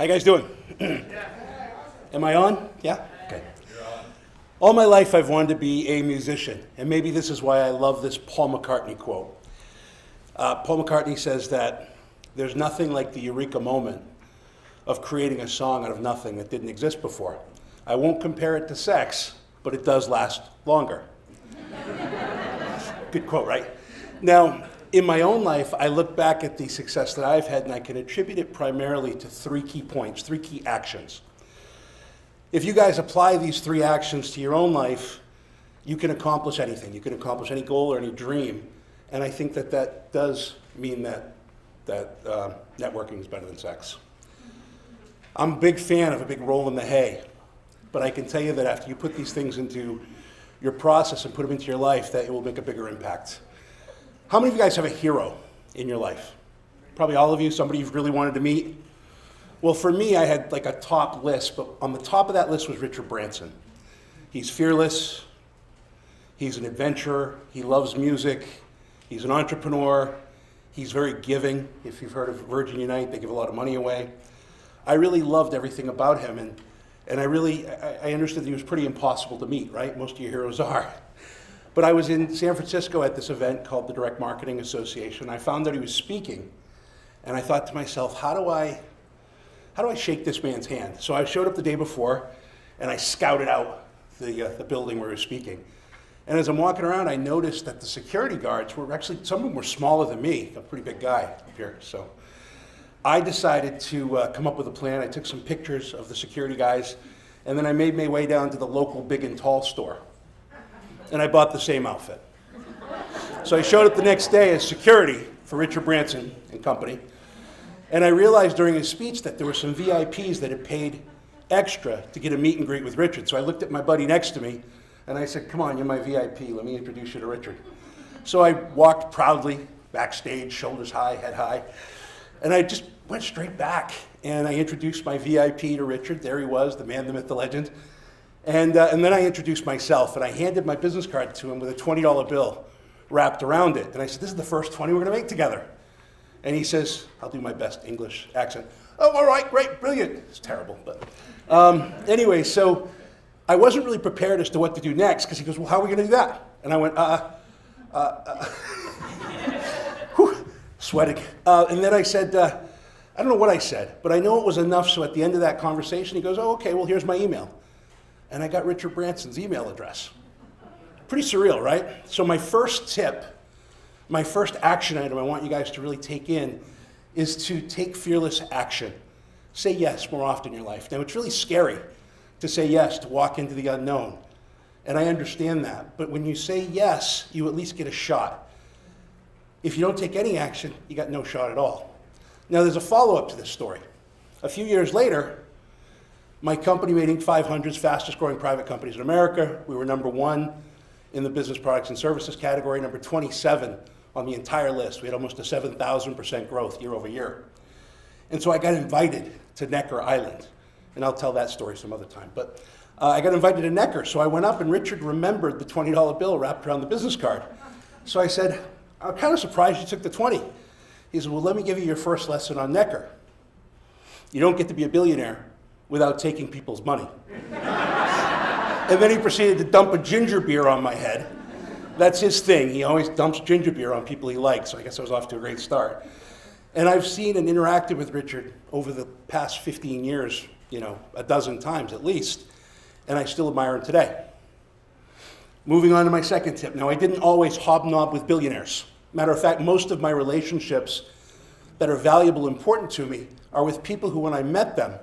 How you guys doing? Am I on? Yeah? Okay. All my life I've wanted to be a musician, and maybe this is why I love this Paul McCartney quote. Paul McCartney says that there's nothing like the eureka moment of creating a song out of nothing that didn't exist before. I won't compare it to sex, but it does last longer. Good quote, right? Now, in my own life, I look back at the success that I've had, and I can attribute it primarily to three key points, three key actions. If you guys apply these three actions to your own life, you can accomplish anything. You can accomplish any goal or any dream. And I think that that does mean that networking is better than sex. I'm a big fan of a big roll in the hay. But I can tell you that after you put these things into your process and put them into your life, that it will make a bigger impact. How many of you guys have a hero in your life? Probably all of you, somebody you've really wanted to meet. Well, for me, I had like a top list, but on the top of that list was Richard Branson. He's fearless, he's an adventurer, he loves music, he's an entrepreneur, he's very giving. If you've heard of Virgin Unite, they give a lot of money away. I really loved everything about him, and I understood that he was pretty impossible to meet, right? Most of your heroes are. But I was in San Francisco at this event called the Direct Marketing Association. I found that he was speaking, and I thought to myself, how do I shake this man's hand? So I showed up the day before, and I scouted out the building where he was speaking. And as I'm walking around, I noticed that the security guards were actually, some of them were smaller than me, a pretty big guy up here. So I decided to come up with a plan. I took some pictures of the security guys, and then I made my way down to the local big and tall store. And I bought the same outfit. So I showed up the next day as security for Richard Branson and company. And I realized during his speech that there were some VIPs that had paid extra to get a meet and greet with Richard. So I looked at my buddy next to me, and I said, come on, you're my VIP. Let me introduce you to Richard. So I walked proudly backstage, shoulders high, head high. And I just went straight back, and I introduced my VIP to Richard. There he was, the man, the myth, the legend. And then I introduced myself, and I handed my business card to him with a $20 bill wrapped around it. And I said, this is the first 20 we're going to make together. And he says, I'll do my best English accent. Oh, all right, great, brilliant. It's terrible, but anyway, so I wasn't really prepared as to what to do next, because he goes, well, how are we going to do that? And I went, whew, sweating. And then I said, I don't know what I said, but I know it was enough, so at the end of that conversation, he goes, oh, okay, well, here's my email. And I got Richard Branson's email address. Pretty surreal, right? So my first tip, my first action item I want you guys to really take in is to take fearless action. Say yes more often in your life. Now, it's really scary to say yes, to walk into the unknown. And I understand that. But when you say yes, you at least get a shot. If you don't take any action, you got no shot at all. Now, there's a follow-up to this story. A few years later, my company made Inc. 500's fastest growing private companies in America. We were number 1 in the business products and services category, number 27 on the entire list. We had almost a 7,000% growth year over year. And so I got invited to Necker Island. And I'll tell that story some other time. But I got invited to Necker. So I went up, and Richard remembered the $20 bill wrapped around the business card. So I said, I'm kind of surprised you took the 20. He said, well, let me give you your first lesson on Necker. You don't get to be a billionaire without taking people's money. And then he proceeded to dump a ginger beer on my head. That's his thing. He always dumps ginger beer on people he likes, so I guess I was off to a great start. And I've seen and interacted with Richard over the past 15 years, a dozen times at least, and I still admire him today. Moving on to my second tip. Now, I didn't always hobnob with billionaires. Matter of fact, most of my relationships that are valuable, important to me, are with people who, when I met them,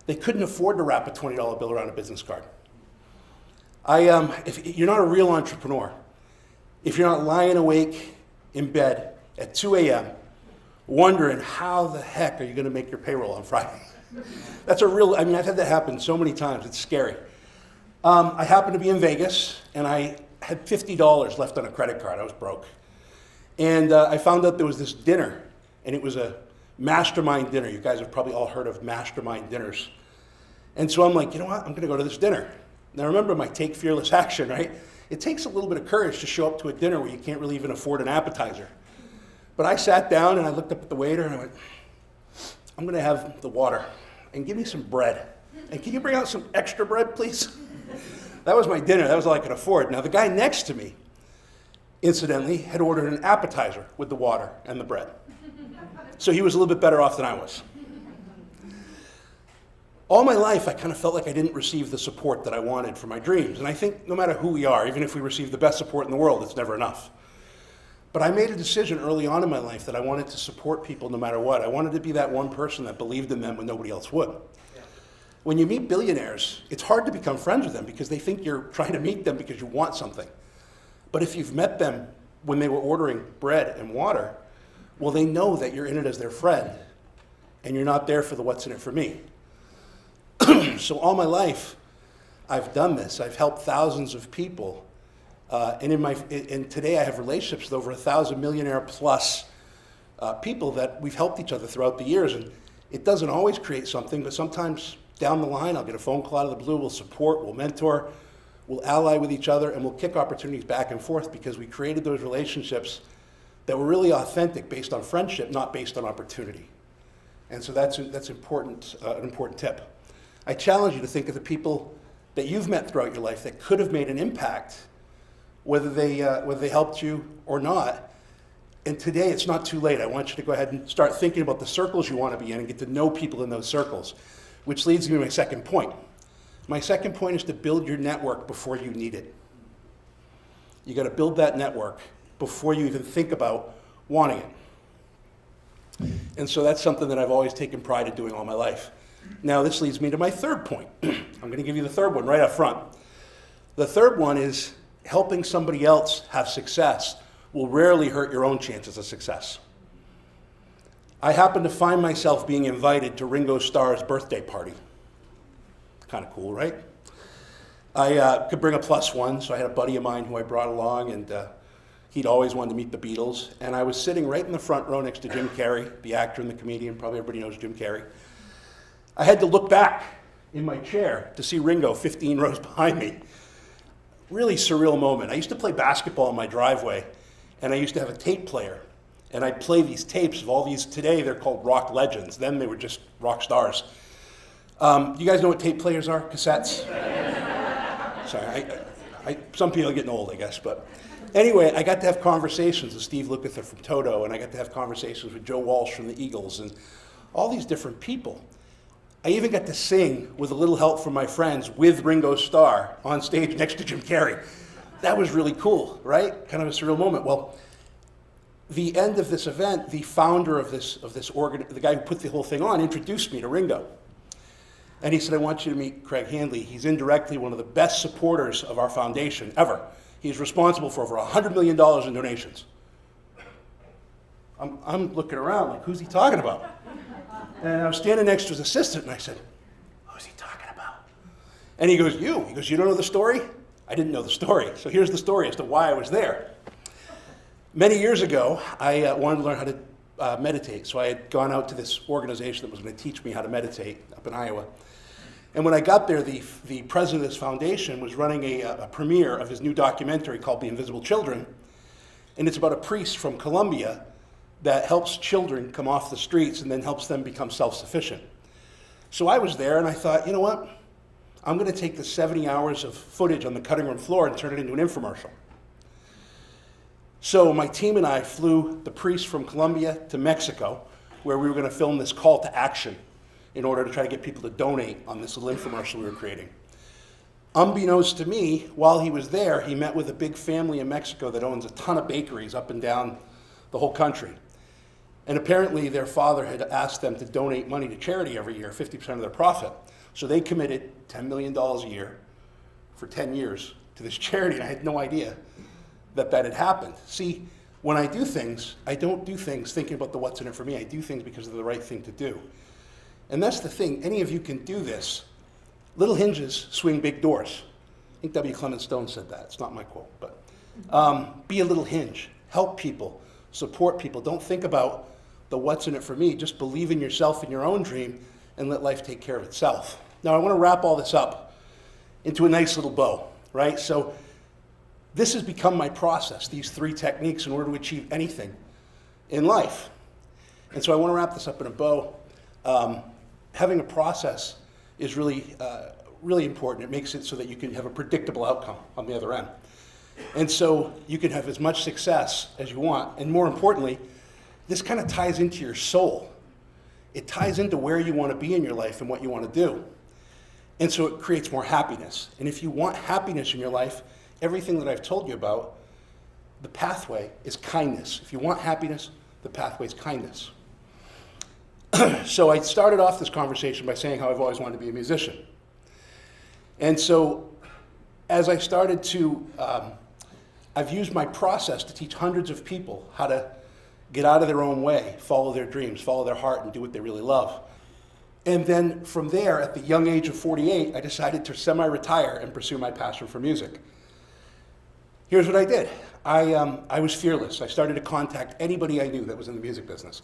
they couldn't afford to wrap a $20 bill around a business card. If you're not a real entrepreneur, if you're not lying awake in bed at 2 a.m. wondering how the heck are you going to make your payroll on Friday, that's I've had that happen so many times, it's scary. I happened to be in Vegas, and I had $50 left on a credit card. I was broke. And I found out there was this dinner, and it was a mastermind dinner. You guys have probably all heard of mastermind dinners. And so I'm like, you know what? I'm going to go to this dinner. Now remember my take fearless action, right? It takes a little bit of courage to show up to a dinner where you can't really even afford an appetizer. But I sat down and I looked up at the waiter and I went, I'm going to have the water. and give me some bread. And can you bring out some extra bread, please? That was my dinner. That was all I could afford. Now, the guy next to me, incidentally, had ordered an appetizer with the water and the bread. So he was a little bit better off than I was. All my life, I kind of felt like I didn't receive the support that I wanted for my dreams. And I think no matter who we are, even if we receive the best support in the world, it's never enough. But I made a decision early on in my life that I wanted to support people no matter what. I wanted to be that one person that believed in them when nobody else would. Yeah. When you meet billionaires, it's hard to become friends with them because they think you're trying to meet them because you want something. But if you've met them when they were ordering bread and water, well, they know that you're in it as their friend, and you're not there for the what's in it for me. So all my life, I've done this. I've helped thousands of people. And today I have relationships with over 1,000 millionaire plus people that we've helped each other throughout the years. And it doesn't always create something, but sometimes down the line I'll get a phone call out of the blue, we'll support, we'll mentor, we'll ally with each other, and we'll kick opportunities back and forth because we created those relationships that were really authentic based on friendship, not based on opportunity. And so that's important, an important tip. I challenge you to think of the people that you've met throughout your life that could have made an impact, whether they helped you or not. And today it's not too late. I want you to go ahead and start thinking about the circles you want to be in and get to know people in those circles, which leads me to my second point. My second point is to build your network before you need it. You got to build that network before you even think about wanting it. And so that's something that I've always taken pride in doing all my life. Now this leads me to my third point. I'm going to give you the third one right up front. The third one is helping somebody else have success will rarely hurt your own chances of success. I happened to find myself being invited to Ringo Starr's birthday party. Kind of cool, right? I could bring a +1, so I had a buddy of mine who I brought along, and he'd always wanted to meet the Beatles. And I was sitting right in the front row next to Jim Carrey, the actor and the comedian. Probably everybody knows Jim Carrey. I had to look back in my chair to see Ringo 15 rows behind me. Really surreal moment. I used to play basketball in my driveway, and I used to have a tape player. And I'd play these tapes of all these, today they're called rock legends. Then they were just rock stars. You guys know what tape players are? Cassettes? Sorry, some people are getting old, I guess. But anyway, I got to have conversations with Steve Lukather from Toto, and I got to have conversations with Joe Walsh from the Eagles, and all these different people. I even got to sing with a little help from my friends with Ringo Starr on stage next to Jim Carrey. That was really cool, right? Kind of a surreal moment. Well, the end of this event, the founder of this the guy who put the whole thing on, introduced me to Ringo. And he said, I want you to meet Craig Handley. He's indirectly one of the best supporters of our foundation ever. He's responsible for over $100 million in donations. I'm looking around like, who's he talking about? And I was standing next to his assistant, and I said, who's he talking about? And he goes, you. He goes, you don't know the story? I didn't know the story. So here's the story as to why I was there. Many years ago, I wanted to learn how to meditate. So I had gone out to this organization that was going to teach me how to meditate up in Iowa. And when I got there, the president of this foundation was running a premiere of his new documentary called The Invisible Children. And it's about a priest from Colombia that helps children come off the streets and then helps them become self-sufficient. So I was there and I thought, you know what? I'm going to take the 70 hours of footage on the cutting room floor and turn it into an infomercial. So my team and I flew the priest from Colombia to Mexico, where we were going to film this call to action in order to try to get people to donate on this little infomercial we were creating. Unbeknownst to me, while he was there, he met with a big family in Mexico that owns a ton of bakeries up and down the whole country. And apparently their father had asked them to donate money to charity every year, 50% of their profit. So they committed $10 million a year for 10 years to this charity, and I had no idea that had happened. See, when I do things, I don't do things thinking about the what's in it for me. I do things because they're the right thing to do. And that's the thing. Any of you can do this. Little hinges swing big doors. I think W. Clement Stone said that. It's not my quote, but be a little hinge. Help people. Support people. Don't think about the what's in it for me. Just believe in yourself and your own dream and let life take care of itself. Now I want to wrap all this up into a nice little bow, right? So this has become my process, these 3 techniques in order to achieve anything in life. And so I want to wrap this up in a bow. having a process is really, really important. It makes it so that you can have a predictable outcome on the other end. And so you can have as much success as you want. And more importantly, this kind of ties into your soul. It ties into where you want to be in your life and what you want to do. And so it creates more happiness. And if you want happiness in your life, everything that I've told you about, the pathway is kindness. If you want happiness, the pathway is kindness. So I started off this conversation by saying how I've always wanted to be a musician. And so as I started to, I've used my process to teach hundreds of people how to get out of their own way, follow their dreams, follow their heart, and do what they really love. And then from there, at the young age of 48, I decided to semi-retire and pursue my passion for music. Here's what I did. I was fearless. I started to contact anybody I knew that was in the music business.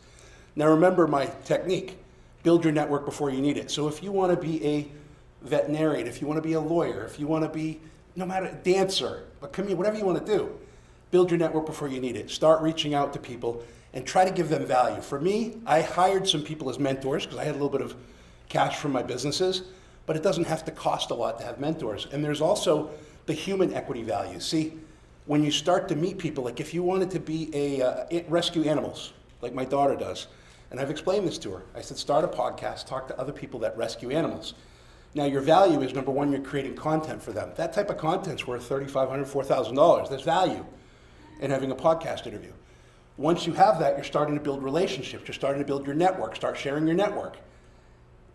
Now remember my technique, build your network before you need it. So if you want to be a veterinarian, if you want to be a lawyer, if you want to be, no matter, dancer, a comedian, whatever you want to do, build your network before you need it. Start reaching out to people and try to give them value. For me, I hired some people as mentors because I had a little bit of cash from my businesses, but it doesn't have to cost a lot to have mentors. And there's also the human equity value. See, when you start to meet people, like if you wanted to be a rescue animals, like my daughter does, and I've explained this to her. I said, start a podcast, talk to other people that rescue animals. Now your value is, number one, you're creating content for them. That type of content's worth $3,500, $4,000. There's value in having a podcast interview. Once you have that, you're starting to build relationships. You're starting to build your network. Start sharing your network.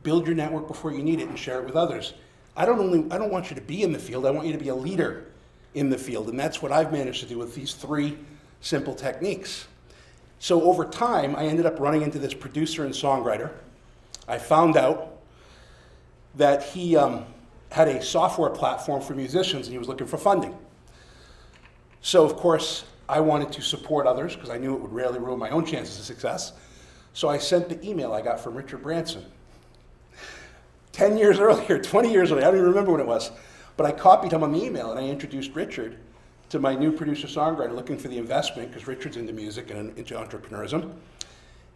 Build your network before you need it and share it with others. I don't want you to be in the field. I want you to be a leader in the field. And that's what I've managed to do with these 3 simple techniques. So over time, I ended up running into this producer and songwriter. I found out that he had a software platform for musicians and he was looking for funding. So of course, I wanted to support others because I knew it would rarely ruin my own chances of success. So I sent the email I got from Richard Branson. 10 years earlier, 20 years earlier, I don't even remember when it was, but I copied him on the email and I introduced Richard to my new producer-songwriter looking for the investment because Richard's into music and into entrepreneurism.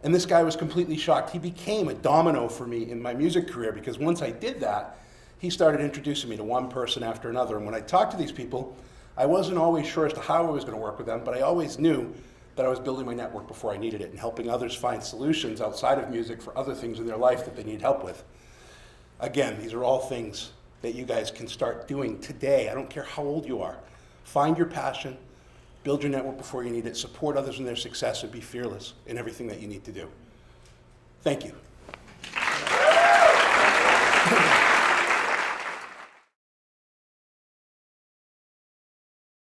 And this guy was completely shocked. He became a domino for me in my music career because once I did that, he started introducing me to one person after another. And when I talked to these people, I wasn't always sure as to how I was going to work with them, but I always knew that I was building my network before I needed it and helping others find solutions outside of music for other things in their life that they need help with. Again, these are all things that you guys can start doing today. I don't care how old you are. Find your passion, build your network before you need it, support others in their success, and be fearless in everything that you need to do. Thank you.